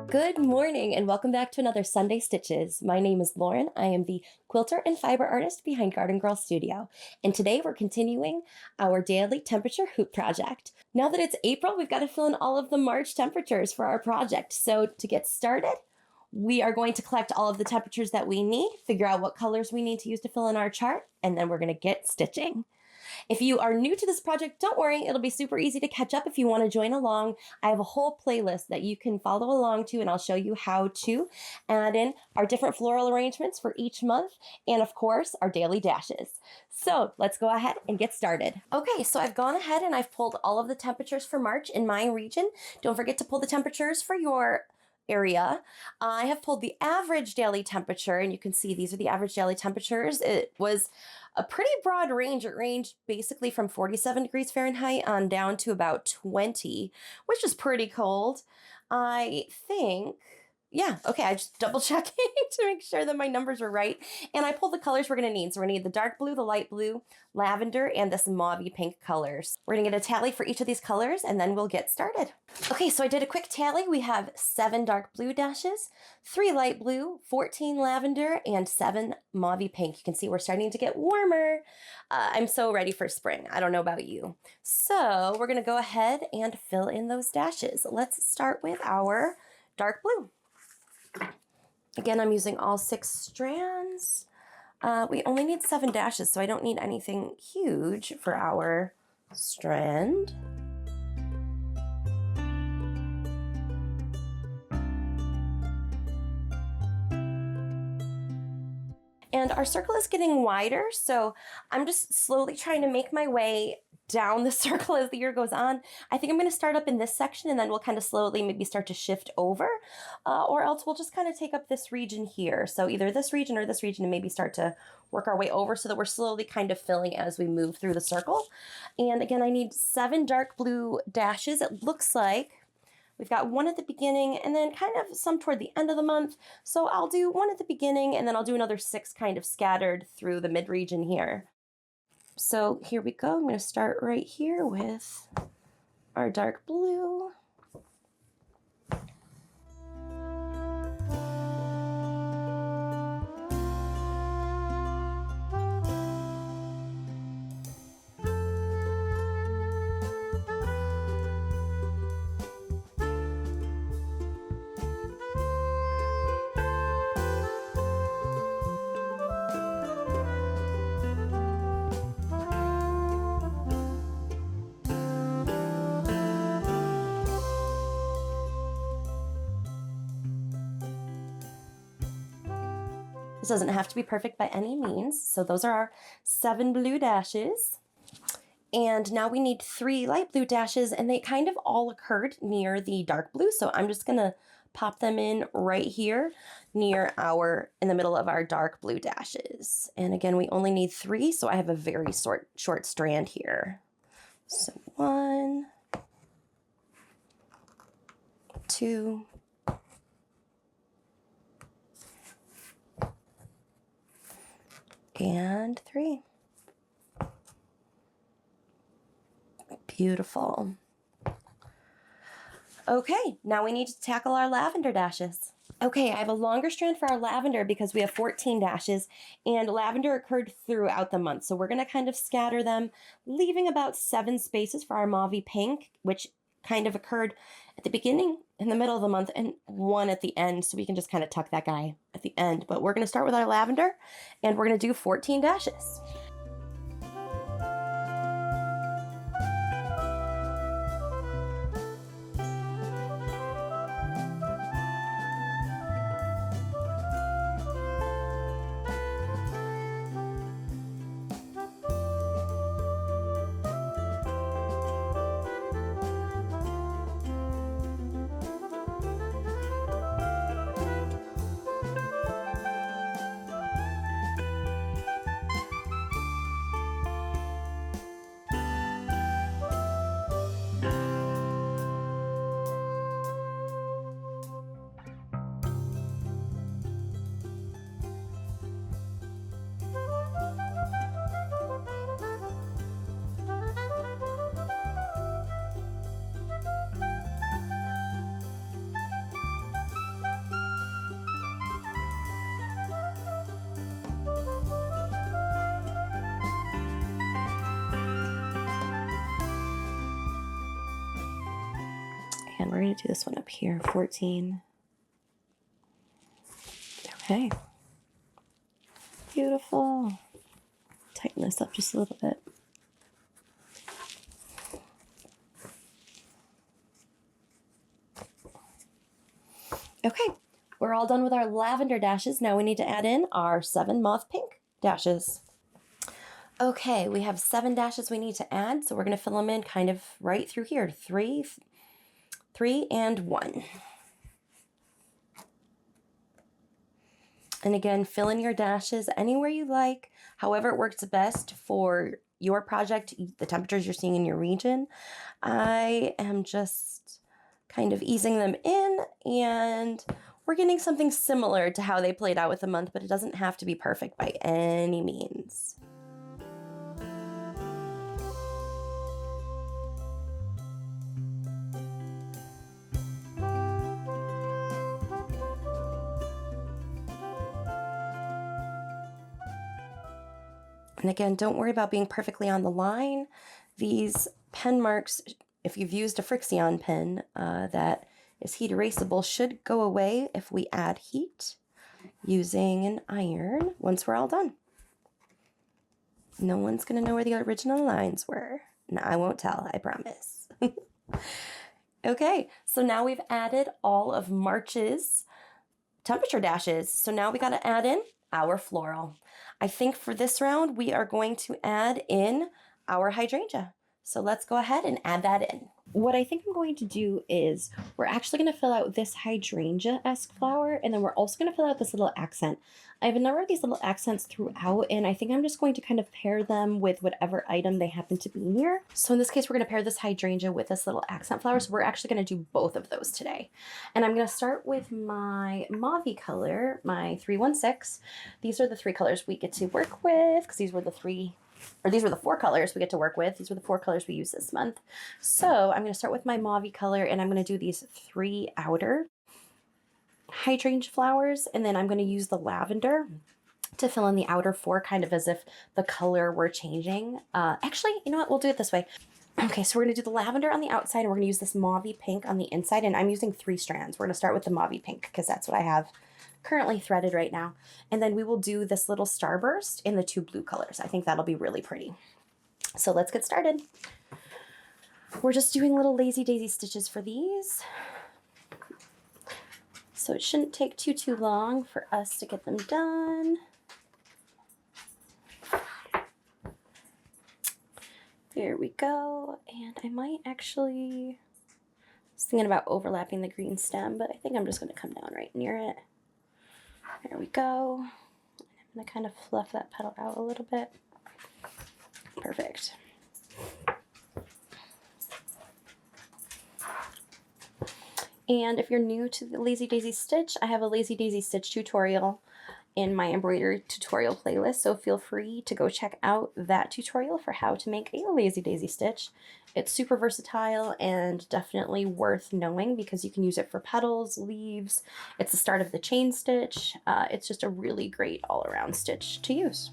Good morning and welcome back to another Sunday Stitches. My name is Lauren. I am the quilter and fiber artist behind Garden Girl Studio. And today we're continuing our daily temperature hoop project. Now that it's April, we've got to fill in all of the March temperatures for our project. So to get started, we are going to collect all of the temperatures that we need, figure out what colors we need to use to fill in our chart, and then we're going to get stitching. If you are new to this project, don't worry, it'll be super easy to catch up if you want to join along. I have a whole playlist that you can follow along to, and I'll show you how to add in our different floral arrangements for each month, and of course, our daily dashes. So let's go ahead and get started. Okay, so I've gone ahead and I've pulled all of the temperatures for March in my region. Don't forget to pull the temperatures for your area. I have pulled the average daily temperature, and you can see these are the average daily temperatures. It was a pretty broad range. It ranged basically from 47 degrees Fahrenheit on down to about 20, which is pretty cold. I think, yeah, okay, I just double checking to make sure that my numbers were right. And I pulled the colors we're gonna need. So we're gonna need the dark blue, the light blue, lavender, and this mauve pink colors. We're gonna get a tally for each of these colors and then we'll get started. Okay, so I did a quick tally. We have 7 dark blue dashes, 3 light blue, 14 lavender, and 7 mauve pink. You can see we're starting to get warmer. I'm so ready for spring. I don't know about you. So we're gonna go ahead and fill in those dashes. Let's start with our dark blue. Again, I'm using all 6 strands. We only need 7 dashes, so I don't need anything huge for our strand. And our circle is getting wider, so I'm just slowly trying to make my way down the circle as the year goes on. I think I'm going to start up in this section and then we'll kind of slowly maybe start to shift over, or else we'll just kind of take up this region here. So either this region or this region and maybe start to work our way over so that we're slowly kind of filling as we move through the circle. And again, I need 7 dark blue dashes. It looks like we've got 1 at the beginning and then kind of some toward the end of the month. So I'll do 1 at the beginning and then I'll do another 6 kind of scattered through the mid-region here. So here we go. I'm going to start right here with our dark blue. This doesn't have to be perfect by any means. So those are our 7 blue dashes. And now we need 3 light blue dashes, and they kind of all occurred near the dark blue. So I'm just gonna pop them in right here near in the middle of our dark blue dashes. And again, we only need 3, so I have a very short strand here. So 1, 2, and 3. Beautiful. Okay, now we need to tackle our lavender dashes. Okay, I have a longer strand for our lavender because we have 14 dashes, and lavender occurred throughout the month. So we're going to kind of scatter them, leaving about 7 spaces for our mauve pink, which kind of occurred at the beginning, in the middle of the month, and 1 at the end, so we can just kind of tuck that guy at the end. But we're going to start with our lavender, and we're going to do 14 dashes. And we're going to do this one up here, 14. Okay. Beautiful. Tighten this up just a little bit. Okay, we're all done with our lavender dashes. Now we need to add in our 7 moth pink dashes. Okay, we have 7 dashes we need to add, so we're going to fill them in kind of right through here. 3, 3, and 1. And again, fill in your dashes anywhere you like, however it works best for your project, the temperatures you're seeing in your region. I am just kind of easing them in, and we're getting something similar to how they played out with the month, but it doesn't have to be perfect by any means. And again, don't worry about being perfectly on the line. These pen marks, if you've used a Frixion pen that is heat erasable, should go away if we add heat using an iron once we're all done. No one's going to know where the original lines were. No, I won't tell, I promise. Okay, so now we've added all of March's temperature dashes. So now we got to add in our floral. I think for this round, we are going to add in our hydrangea. So let's go ahead and add that in. What I think I'm going to do is we're actually going to fill out this hydrangea-esque flower, and then we're also going to fill out this little accent. I have a number of these little accents throughout, and I think I'm just going to kind of pair them with whatever item they happen to be near. So in this case, we're going to pair this hydrangea with this little accent flower, so we're actually going to do both of those today. And I'm going to start with my mauve color, my 316. These are the 3 colors we get to work with, because these were the 4 colors we get to work with. These were the 4 colors we use this month. So I'm going to start with my mauve color, and I'm going to do these 3 outer hydrangea flowers, and then I'm going to use the lavender to fill in the outer 4, kind of as if the color were changing. Actually, you know what? We'll do it this way. Okay, so we're going to do the lavender on the outside, and we're going to use this mauve pink on the inside, and I'm using 3 strands. We're going to start with the mauve pink because that's what I have currently threaded right now. And then we will do this little starburst in the 2 blue colors. I think that'll be really pretty. So let's get started. We're just doing little lazy daisy stitches for these. So it shouldn't take too long for us to get them done. There we go. And I might actually, I was thinking about overlapping the green stem, but I think I'm just going to come down right near it. There we go. I'm going to kind of fluff that petal out a little bit. Perfect. And if you're new to the Lazy Daisy Stitch, I have a Lazy Daisy Stitch tutorial in my embroidery tutorial playlist, so feel free to go check out that tutorial for how to make a Lazy Daisy Stitch. It's super versatile and definitely worth knowing because you can use it for petals, leaves. It's the start of the chain stitch. It's just a really great all-around stitch to use.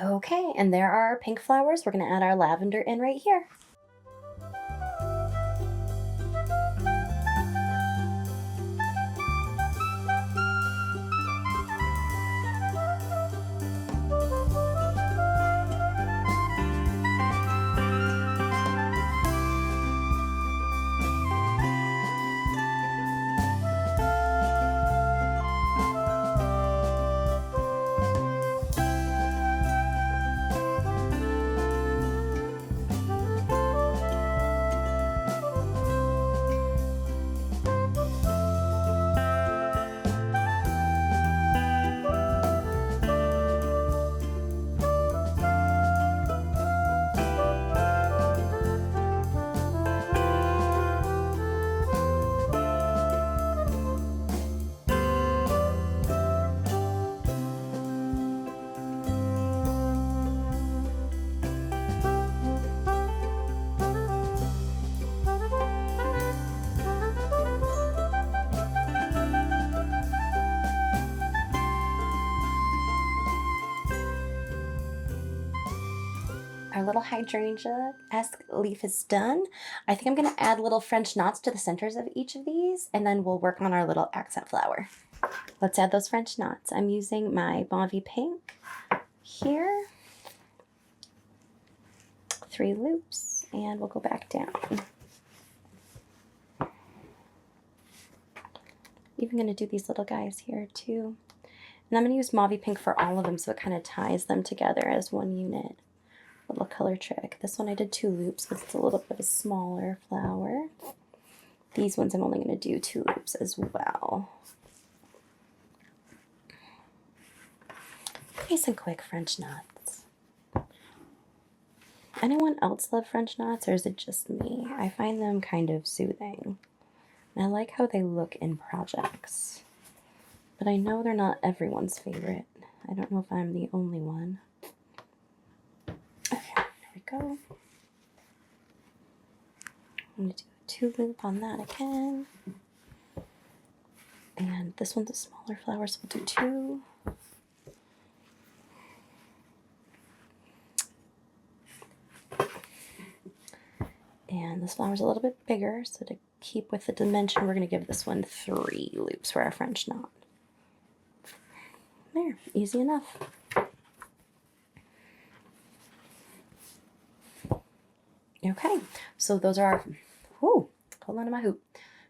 Okay, and there are our pink flowers. We're gonna add our lavender in right here. Our little hydrangea-esque leaf is done. I think I'm gonna add little French knots to the centers of each of these, and then we'll work on our little accent flower. Let's add those French knots. I'm using my mauve pink here. 3 loops, and we'll go back down. Even gonna do these little guys here too. And I'm gonna use mauve pink for all of them so it kind of ties them together as one unit. Little color trick. This one I did 2 loops because it's a little bit of a smaller flower. These ones I'm only going to do 2 loops as well. Nice and quick French knots. Anyone else love French knots, or is it just me? I find them kind of soothing. And I like how they look in projects. But I know they're not everyone's favorite. I don't know if I'm the only one. Go. I'm going to do a 2 loop on that again. And this one's a smaller flower, so we'll do 2. And this flower's a little bit bigger, so to keep with the dimension, we're going to give this one 3 loops for our French knot. There, easy enough. Okay, so those are our, hold on to my hoop.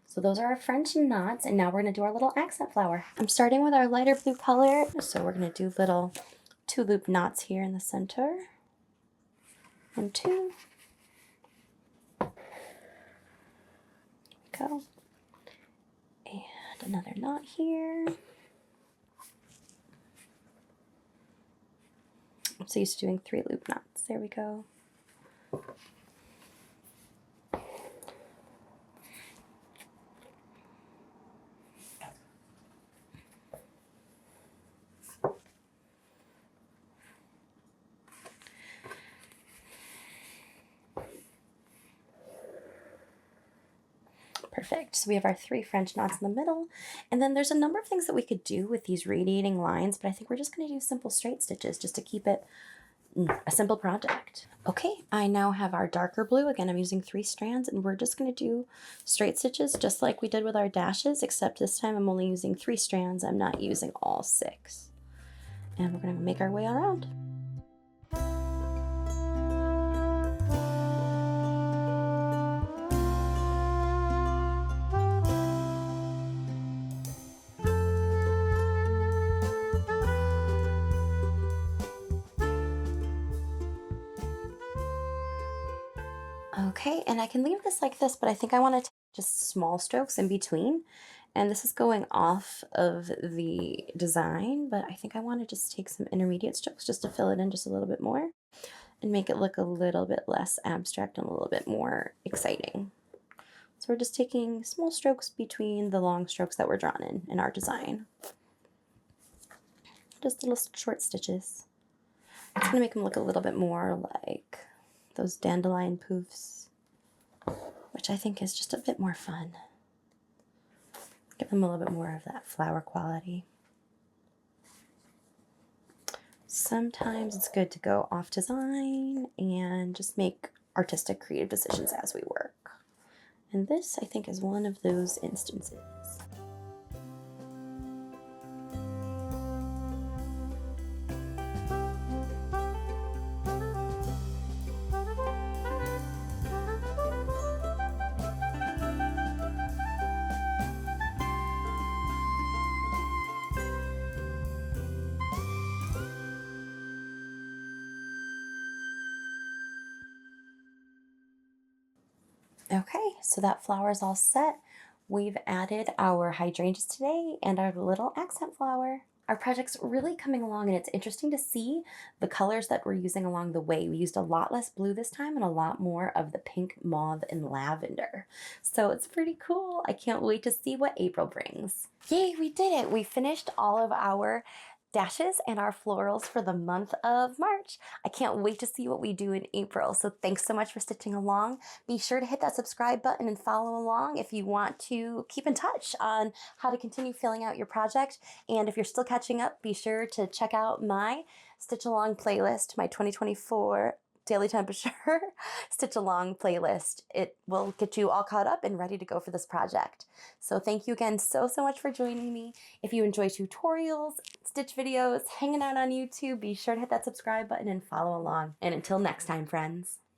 So those are our French knots, and now we're gonna do our little accent flower. I'm starting with our lighter blue color, so we're gonna do little 2 loop knots here in the center. And 2. There we go. And another knot here. I'm so used to doing 3 loop knots. There we go. Perfect. So we have our 3 French knots in the middle, and then there's a number of things that we could do with these radiating lines, but I think we're just going to do simple straight stitches just to keep it a simple project. Okay, I now have our darker blue. Again, I'm using 3 strands, and we're just going to do straight stitches just like we did with our dashes, except this time I'm only using 3 strands. I'm not using all 6. And we're going to make our way around. Okay, and I can leave this like this, but I think I want to take just small strokes in between. And this is going off of the design, but I think I want to just take some intermediate strokes just to fill it in just a little bit more and make it look a little bit less abstract and a little bit more exciting. So we're just taking small strokes between the long strokes that were drawn in our design. Just little short stitches. It's going to make them look a little bit more like those dandelion poofs, which I think is just a bit more fun. Give them a little bit more of that flower quality. Sometimes it's good to go off design and just make artistic, creative decisions as we work. And this, I think, is one of those instances. Okay, so that flower is all set. We've added our hydrangeas today and our little accent flower. Our project's really coming along, and it's interesting to see the colors that we're using along the way. We used a lot less blue this time and a lot more of the pink, mauve, and lavender. So it's pretty cool. I can't wait to see what April brings. Yay, we did it! We finished all of our dashes and our florals for the month of March. I can't wait to see what we do in April. So thanks so much for stitching along. Be sure to hit that subscribe button and follow along if you want to keep in touch on how to continue filling out your project. And if you're still catching up, be sure to check out my Stitch Along playlist, my 2024 Daily Temperature Stitch Along playlist. It will get you all caught up and ready to go for this project. So thank you again so much for joining me. If you enjoy tutorials, stitch videos, hanging out on YouTube, be sure to hit that subscribe button and follow along. And until next time, friends.